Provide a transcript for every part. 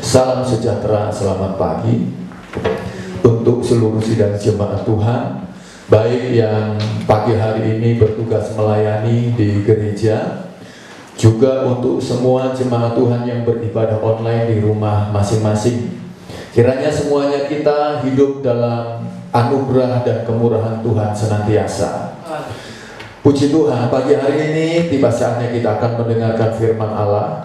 Salam sejahtera, selamat pagi untuk seluruh sidang jemaat Tuhan, baik yang pagi hari ini bertugas melayani di gereja, juga untuk semua jemaat Tuhan yang beribadah online di rumah masing-masing. Kiranya semuanya kita hidup dalam anugerah dan kemurahan Tuhan senantiasa. Puji Tuhan, pagi hari ini tiba saatnya kita akan mendengarkan firman Allah.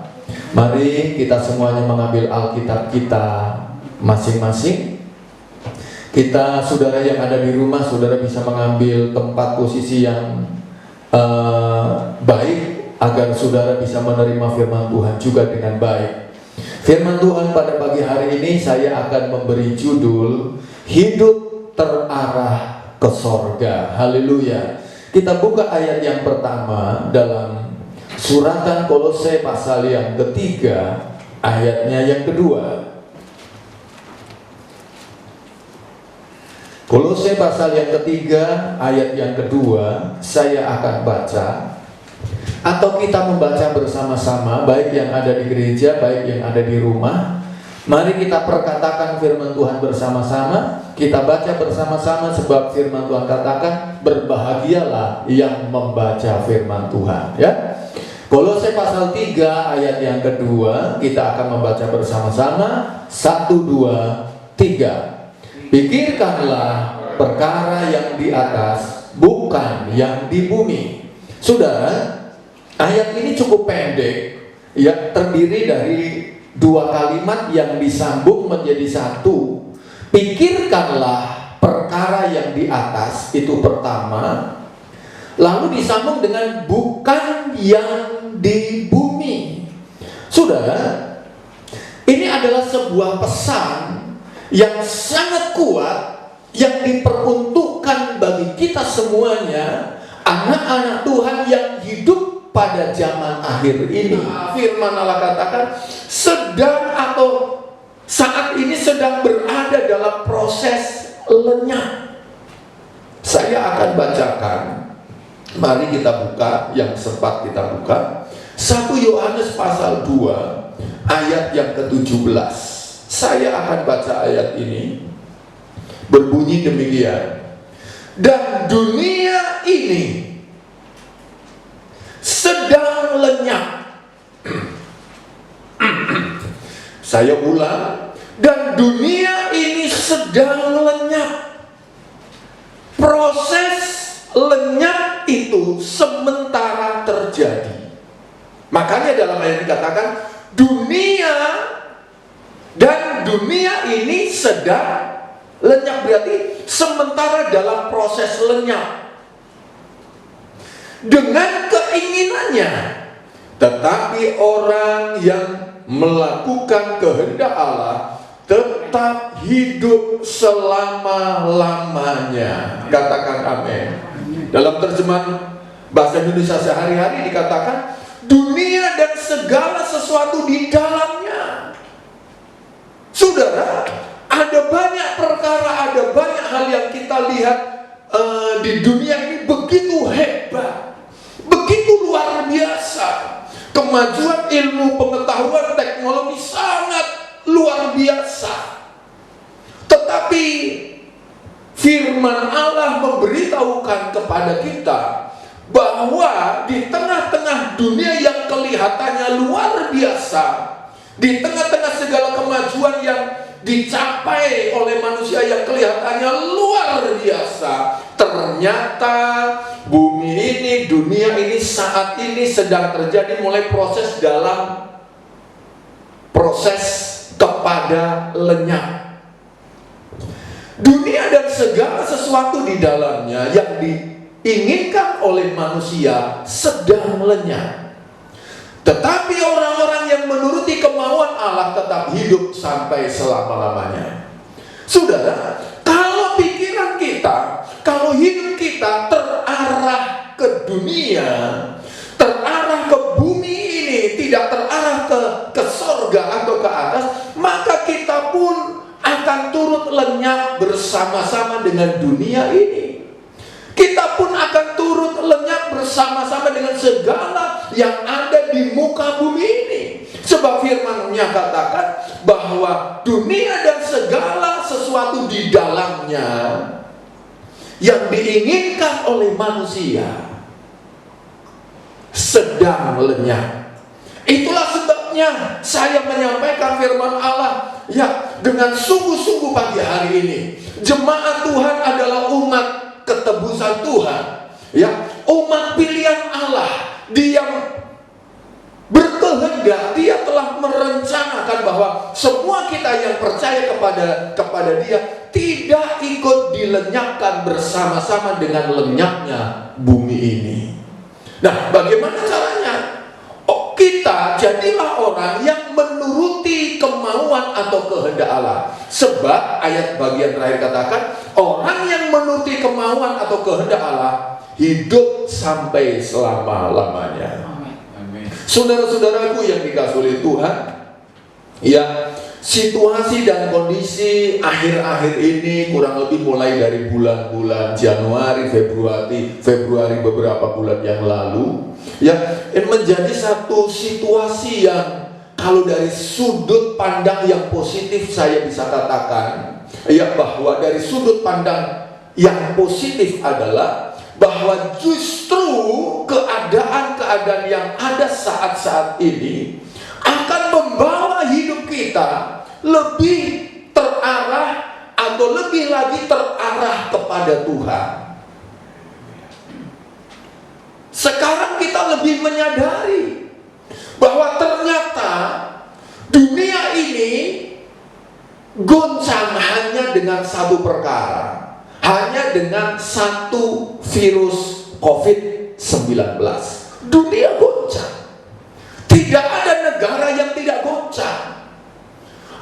Mari kita semuanya mengambil Alkitab kita masing-masing. Kita, saudara yang ada di rumah, saudara bisa mengambil tempat posisi yang baik, agar saudara bisa menerima firman Tuhan juga dengan baik. Firman Tuhan pada pagi hari ini saya akan memberi judul Hidup Terarah ke Sorga. Haleluya. Kita buka ayat yang pertama dalam suratan Kolose pasal yang ketiga, ayatnya yang kedua. Kolose pasal yang ketiga, ayat yang kedua, saya akan baca. Atau kita membaca bersama-sama, baik yang ada di gereja, baik yang ada di rumah. Mari kita perkatakan firman Tuhan bersama-sama. Kita baca bersama-sama, sebab firman Tuhan katakan, berbahagialah yang membaca firman Tuhan, ya. Kolose pasal 3 ayat yang kedua, kita akan membaca bersama-sama. 1, 2, 3. Pikirkanlah perkara yang di atas, bukan yang di bumi. Saudara, ayat ini cukup pendek, ya, terdiri dari dua kalimat yang disambung menjadi satu. Pikirkanlah perkara yang di atas, itu pertama. Lalu disambung dengan bukan yang di bumi. Saudara, ini adalah sebuah pesan yang sangat kuat, yang diperuntukkan bagi kita semuanya, anak-anak Tuhan yang hidup pada zaman akhir ini. Firman Allah katakan sedang atau saat ini sedang berada dalam proses lenyap. Saya akan bacakan. Mari kita buka yang sempat kita buka. 1 Yohanes pasal 2 ayat yang ke-17. Saya akan baca ayat ini. Berbunyi demikian. Dan dunia ini sedang lenyap. Saya ulang. Dan dunia ini sedang lenyap. Proses lenyap itu sementara terjadi. Makanya dalam ayat ini dikatakan dunia, dan dunia ini sedang lenyap, berarti sementara dalam proses lenyap dengan keinginannya. Tetapi orang yang melakukan kehendak Allah tetap hidup selama-lamanya. Katakan amin. Dalam terjemahan bahasa Indonesia sehari-hari dikatakan dunia dan segala sesuatu di dalamnya. Saudara, ada banyak perkara, ada banyak hal yang kita lihat di dunia ini begitu hebat, begitu luar biasa. Kemajuan ilmu, pengetahuan, teknologi sangat luar biasa. Tetapi firman Allah memberitahukan kepada kita bahwa di tengah-tengah dunia yang kelihatannya luar biasa, di tengah-tengah segala kemajuan yang dicapai oleh manusia yang kelihatannya luar biasa, ternyata bumi ini, dunia ini saat ini sedang terjadi mulai proses dalam proses kepada lenyap. Dunia dan segala sesuatu di dalamnya yang diinginkan oleh manusia sedang lenyap. Tetapi orang-orang yang menuruti kemauan Allah tetap hidup sampai selama-lamanya. Saudara, kalau pikiran kita, kalau hidup kita terarah ke dunia, terarah ke bumi ini, tidak terarah ke sorga atau ke atas, maka kita pun akan turut lenyap bersama-sama dengan dunia ini. Kita pun akan turut lenyap bersama-sama dengan segala yang ada di muka bumi ini. Sebab firman-Nya katakan bahwa bahwa dunia dan segala sesuatu di dalamnya yang diinginkan oleh manusia sedang lenyap. Itulah sebabnya saya menyampaikan firman Allah ya dengan sungguh-sungguh pagi hari ini. Jemaat Tuhan adalah umat ketebusan Tuhan, ya, umat pilihan Allah. Dia berkehendak, dia telah merencanakan bahwa semua kita yang percaya kepada dia tidak ikut dilenyapkan bersama-sama dengan lenyapnya bumi ini. Nah, bagaimana caranya? Kita jadilah orang yang menuruti kemauan atau kehendak Allah. Sebab ayat bagian terakhir katakan, orang yang menuruti kemauan atau kehendak Allah hidup sampai selama-lamanya. Saudara-saudaraku yang dikasihi oleh Tuhan, ya, situasi dan kondisi akhir-akhir ini kurang lebih mulai dari bulan-bulan Januari, Februari beberapa bulan yang lalu, ya, menjadi satu situasi yang kalau dari sudut pandang yang positif saya bisa katakan, ya, bahwa dari sudut pandang yang positif adalah bahwa justru keadaan-keadaan yang ada saat-saat ini akan membawa hidup kita lebih terarah atau lebih lagi terarah kepada Tuhan. Sekarang kita lebih menyadari bahwa ternyata dunia ini goncang hanya dengan satu perkara, hanya dengan satu virus COVID-19. Dunia goncang. Tidak ada negara yang tidak goncang.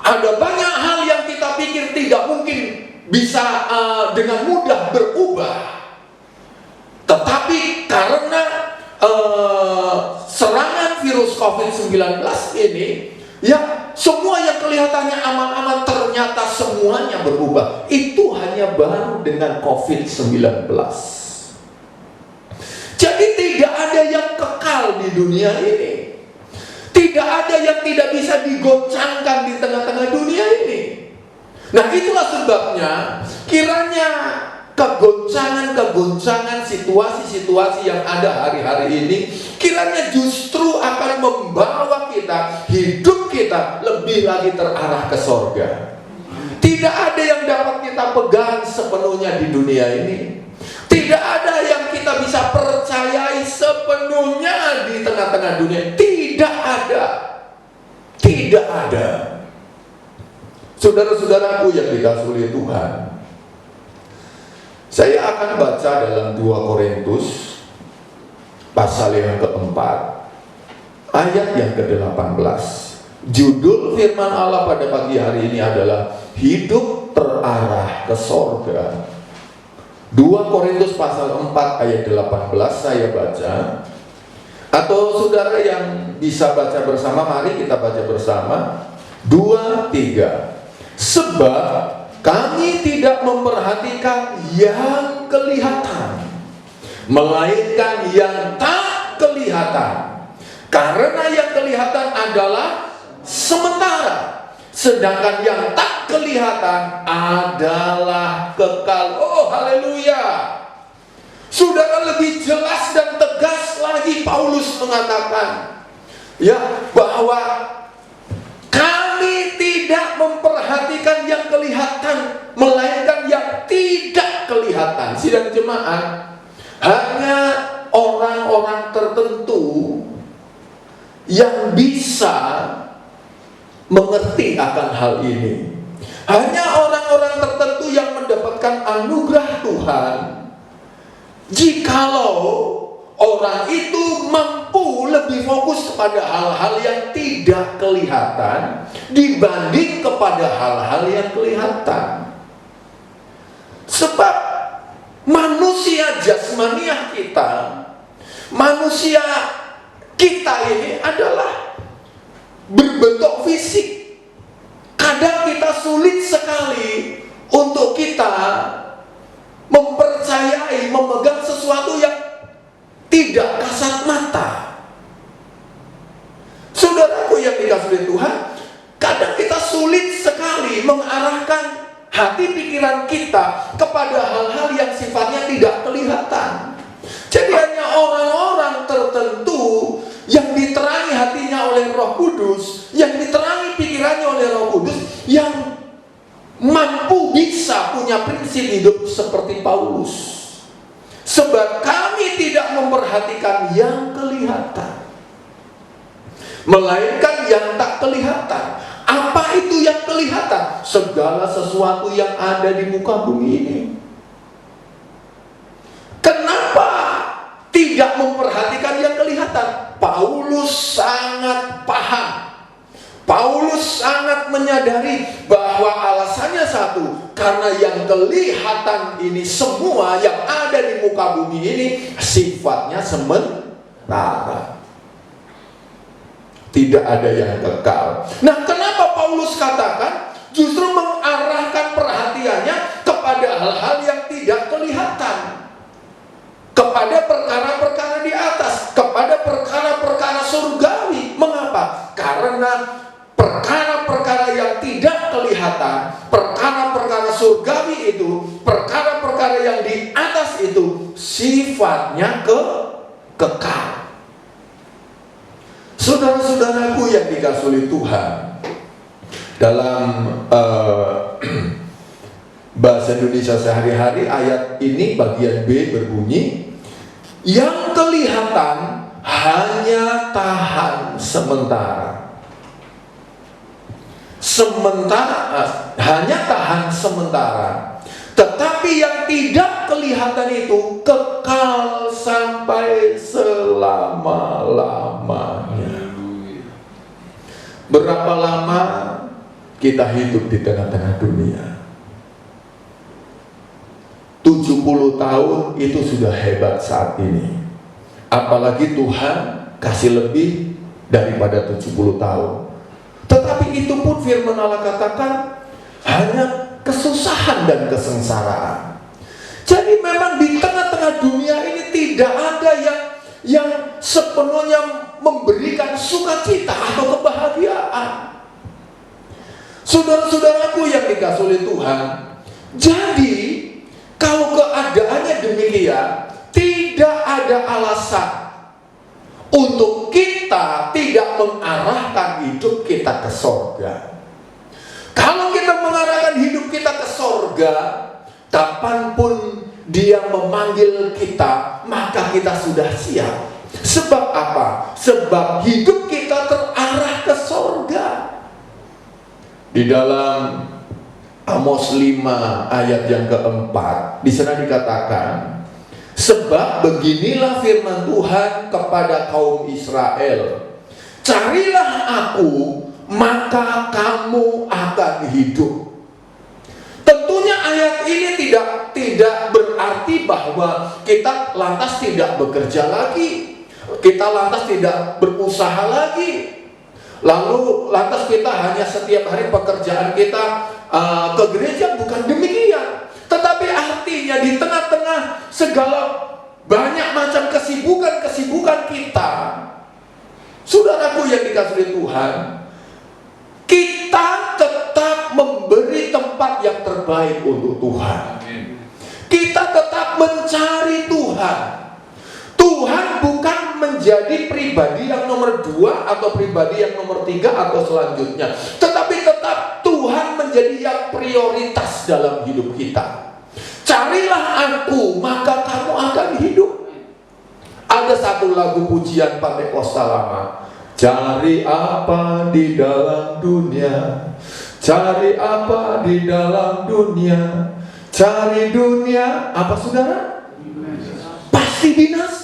Ada banyak hal yang kita pikir tidak mungkin bisa dengan mudah berubah. Tetapi karena serangan virus COVID-19 ini, ya, semua yang kelihatannya aman-aman ternyata semuanya berubah. Itu hanya baru dengan COVID-19. Jadi tidak ada yang kekal di dunia ini. Tidak ada yang tidak bisa digoncangkan di tengah-tengah dunia ini. Nah, itulah sebabnya kiranya kegoncangan-kegoncangan situasi-situasi yang ada hari-hari ini kiranya justru akan membawa kita, hidup kita lebih lagi terarah ke sorga. Tidak ada yang dapat kita pegang sepenuhnya di dunia ini. Tidak ada yang kita bisa percayai sepenuhnya di tengah-tengah dunia. Tidak ada. Tidak ada. Saudara-saudaraku yang dikasihi oleh Tuhan, saya akan baca dalam 2 Korintus pasal yang keempat, ayat yang ke-18. Judul firman Allah pada pagi hari ini adalah hidup terarah ke sorga. 2 Korintus pasal 4 ayat 18 saya baca. Atau saudara yang bisa baca bersama, mari kita baca bersama. 2, 3. Sebab kami tidak memperhatikan yang kelihatan, melainkan yang tak kelihatan. Karena yang kelihatan adalah sementara, sedangkan yang tak kelihatan adalah kekal. Oh, haleluya. Saudara, lebih jelas dan tegas lagi Paulus mengatakan, ya, bahwa kami tidak memperhatikan yang kelihatan, melainkan yang tidak kelihatan. Sidang jemaat, hanya orang-orang tertentu yang bisa mengerti akan hal ini. Hanya orang-orang tertentu yang mendapatkan anugerah Tuhan jikalau orang itu mampu lebih fokus kepada hal-hal yang tidak kelihatan dibanding kepada hal-hal yang kelihatan. Sebab manusia jasmaniah kita, manusia kita ini adalah berbentuk fisik. Kadang kita sulit sekali untuk kita mempercayai, memegang sesuatu yang tidak kasat mata. Saudaraku yang dikasihi Tuhan, kadang kita sulit hati pikiran kita kepada hal-hal yang sifatnya tidak kelihatan. Jadi hanya orang-orang tertentu yang diterangi hatinya oleh Roh Kudus, yang diterangi pikirannya oleh Roh Kudus, yang mampu bisa punya prinsip hidup seperti Paulus. Sebab kami tidak memperhatikan yang kelihatan, melainkan yang tak kelihatan. Apa itu yang kelihatan? Segala sesuatu yang ada di muka bumi ini. Kenapa tidak memperhatikan yang kelihatan? Paulus sangat paham. Paulus sangat menyadari bahwa alasannya satu, karena yang kelihatan ini semua yang ada di muka bumi ini sifatnya sementara. Tidak ada yang kekal. Nah, kenapa Paulus katakan justru mengarahkan perhatiannya kepada hal-hal yang tidak kelihatan, kepada perkara-perkara di atas, kepada perkara-perkara surgawi? Mengapa? Karena perkara-perkara yang tidak kelihatan, perkara-perkara surgawi itu, perkara-perkara yang di atas itu sifatnya kekal. Saudara-saudaraku yang dikasihi oleh Tuhan, dalam bahasa Indonesia sehari-hari, ayat ini bagian B berbunyi, yang kelihatan hanya tahan sementara. Hanya tahan sementara. Tetapi yang tidak kelihatan itu kekal sampai selama-lamanya. Berapa lama kita hidup di tengah-tengah dunia? 70 tahun itu sudah hebat saat ini. Apalagi Tuhan kasih lebih daripada 70 tahun. Tetapi itu pun firman Allah katakan hanya kesusahan dan kesengsaraan. Jadi memang di tengah-tengah dunia ini tidak ada yang sepenuhnya memberikan sukacita atau kebahagiaan. Saudara-saudaraku yang dikasihi oleh Tuhan, jadi kalau keadaannya demikian, tidak ada alasan untuk kita tidak mengarahkan hidup kita ke sorga. Kalau kita mengarahkan hidup kita ke sorga, kapanpun Dia memanggil kita, maka kita sudah siap. Sebab apa? Sebab hidup kita terarah ke sorga. Di dalam Amos 5 ayat yang keempat, di sana dikatakan, sebab beginilah firman Tuhan kepada kaum Israel, carilah aku, maka kamu akan hidup. Tentunya ayat ini tidak berarti bahwa kita lantas tidak bekerja lagi, kita lantas tidak berusaha lagi, lalu lantas kita hanya setiap hari pekerjaan kita ke gereja. Bukan demikian. Tetapi artinya di tengah-tengah segala banyak macam kesibukan kita, saudaraku yang dikasihi Tuhan, kita tetap memberi tempat yang terbaik untuk Tuhan. Kita tetap mencari Tuhan. Tuhan bukan menjadi pribadi yang nomor 2 atau pribadi yang nomor 3 atau selanjutnya, tetapi tetap Tuhan menjadi yang prioritas dalam hidup kita. Carilah aku, maka kamu akan hidup. Ada satu lagu pujian Pantekosta lama, cari apa di dalam dunia, cari apa di dalam dunia, cari dunia, apa saudara? Pasti binasa.